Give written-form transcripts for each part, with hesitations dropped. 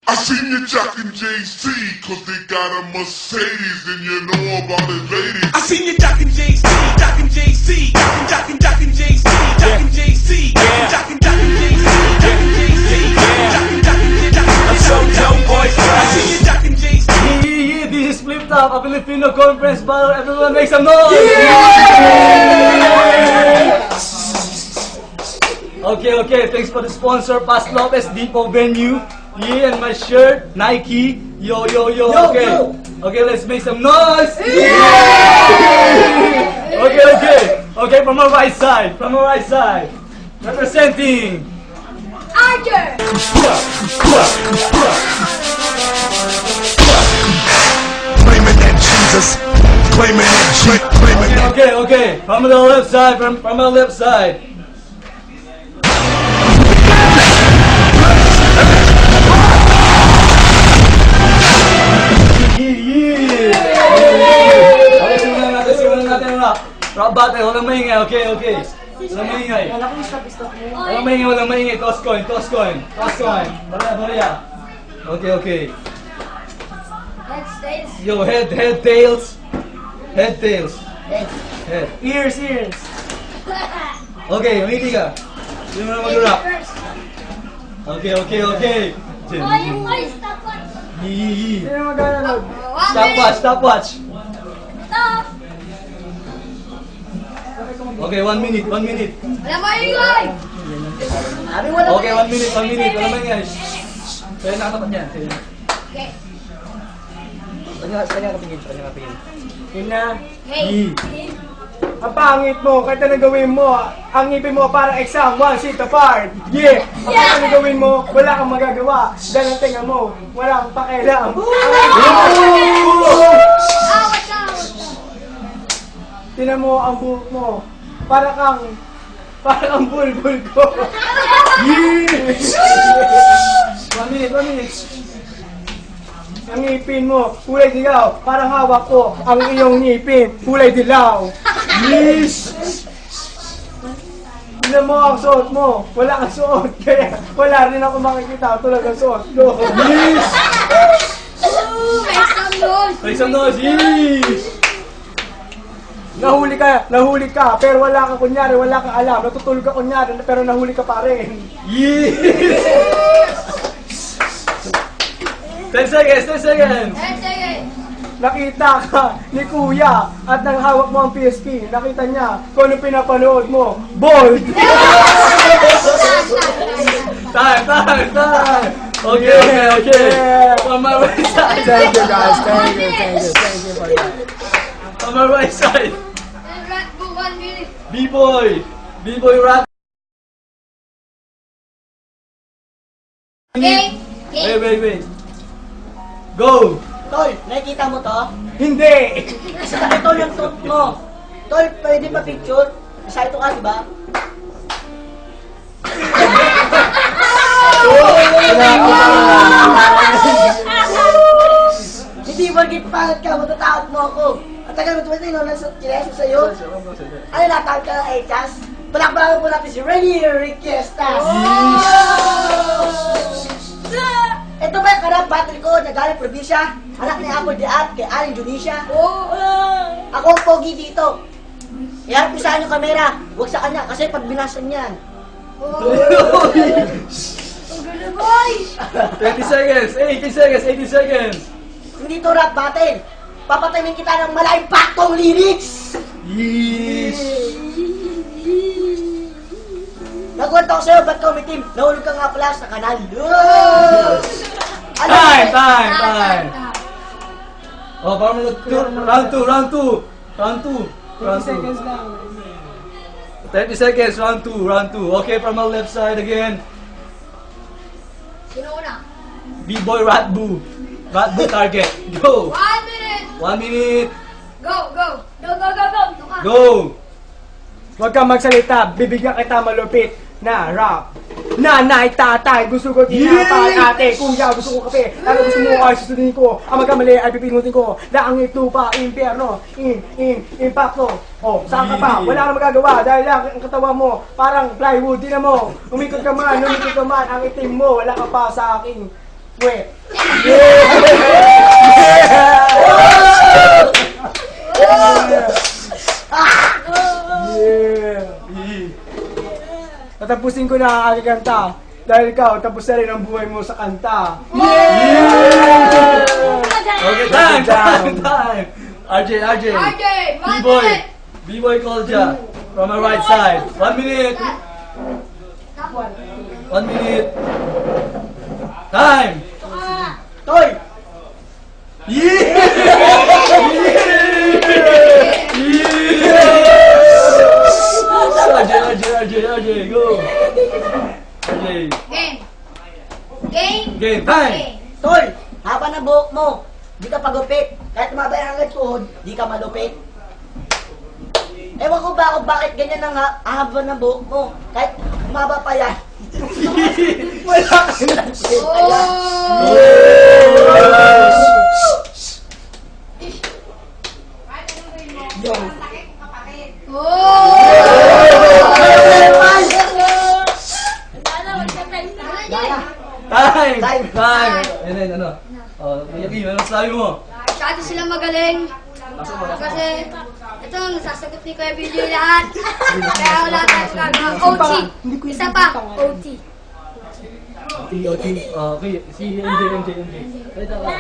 I seen you jockin' JC, cause they got a Mercedes, and you know about it, ladies. I seen you jockin' JC, jockin' JC, jockin' JC, jockin' JC, jockin' JC, jockin' JC, jockin' I'm so dope, boy. I seen you jockin' JC. Yeah, this is Flip Top, a Filipino conference battle. Everyone make some noise! Okay, thanks for the sponsor, Pas Lopez Depot Venue. Yeah, and my shirt, Nike. Yo. Okay, let's make some noise! Okay, from our right side, representing Archer! Claiming that Jesus, claiming that G, claiming that. Okay, from the left side, from the left side. Okay, simulan natin na. Rap battle, walang maingay, okay. Walang maingay. Toss coin. Barya. Okay. Let's stay. Yo, head, tails. Head. Ears. Okay, umiti ka. Sino na mag-rap? First. Okay. Oh, yung voice, dapat. Yee. Sino mag-analog? Stopwatch. Stop. Okay, 1 minute. Wala mo yung live. Okay, 1 minute. Wala maingay. Sa'yo nakatapat niyan. Okay. Sa'yo nakapingin. Yun na. Hey. Ang pangit mo, kahit na gawin mo, ang ngipin mo parang exam, 1 seat apart. Yeah! Ang kahit na gawin mo, wala kang magagawa. Dahil ang tinga mo, wala kang pakialam. Awat out. Tinan mo ang buhok mo, para kang bulbul ko. Yeah! 1 minute. Ang ngipin mo, kulay dilaw, parang hawak ko ang iyong ngipin, kulay dilaw. Yes! Tignan mo ang suot mo, wala kang suot, kaya wala rin ako makikita tulad ng suot ko. Yes! Make some noise. Yes! Nahuli ka, pero wala kang kunyari, wala kang alam. Natutulog ka kunyari, pero nahuli ka pa rin. Yes! 10 seconds! 10 seconds. Nakita ka ni Kuya at nang hawak mo ang PSP, nakita niya kung ano pinapanood mo. Bold! Time! Okay. From my right side. Thank you guys, thank you for that. From my right side. And Red Bull 1 minute. B-boy rap. Okay. Wait. Go! Tol, nakikita mo to? Hindi! Sa tabi tol yung tot mo. Tol, pwede pa picture? Sa ito ka, di ba? Hindi bagit pangat ka, matatakot mo ako. At tagal mo tumatay, no? Nasa kineso sa'yo. Ano, natakot ka ng Echas? Palakpakan po natin si Renier Riquestas. Ito ba yung karap battery ko na galing probinsya? Anak ni Apple Diat kay Aling Junisha. Ako ang pogi dito. Iharap ko saan yung kamera. Huwag sa kanya kasi pag binasan yan. Boy. 20 seconds! 80 seconds! Hindi to rap battle. Papatayin kita ng mala-impactong lyrics. Yes! Nagkwento ko sa'yo, ba't ka umitim? Nahulog ka nga pala sa kanal. Time! Oh, parang round 2. 20 seconds lang. 30 seconds, round 2. Okay, from my left side again. Sino una? B-boy Ratbu target. Go! 1 minute. 1 minute. Go. Go! Huwag kang magsalita, bibigyan kita malupit na rap. Nanay, tatay, gusto ko tinapay, ate, kuya, gusto ko kape. Ano gusto mo ay susundin ko, ang magkamali ay pipinutin ko. Langit, lupa, impyerno, impacto. Oh, saan ka pa? Wala kang magagawa dahil lang ang katawan mo parang plywood. Di na mo, umikot ka man, ang itim mo, wala ka pa sa aking Sweat. Yeah. Tatapusin ko na ang aking kanta. Dahil ikaw, tapos na rin ang buhay mo sa kanta. Okay, time. RJ. RJ, B-boy. B-boy Kolja. From my right side. 1 minute. 1 minute. Time. Toy! RJ, go. RJ. Game, time. Toy! Haba ng buhok mo. Di ka pagupit. Kahit mabay ang hanggang tuhod, di ka malupit. Ewan ko ba kung bakit ganyan ang haba ng buhok mo. Kahit umaba pa yan. Wala ka na. Yo. Time. Yan, ano? Oh, Yaki, ano sabi mo? Masyado sila magaling. Kasi, ito, nasasagot ni Kuya Billy lahat. Kaya wala tayong gagawa. OT. Isa pa, OT. Okay, si MJ. Salita ka.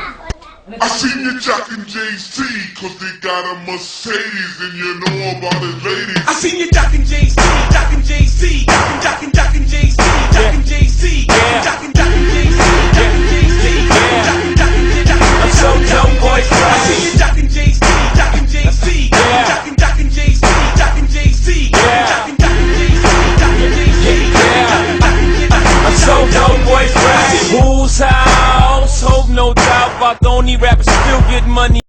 I seen you jocking JC, cause they got a Mercedes and you know about it, ladies. I seen you jocking JC, jocking JC, jocking JC, jocking JC, jocking JC, jocking JC, jocking. I'm so dope, boys. I seen you jocking JC, jocking JC, jocking JC, jocking JC, jocking JC, I'm so dope, boys. Whose house? Hope no doubt about the only rappers still get money.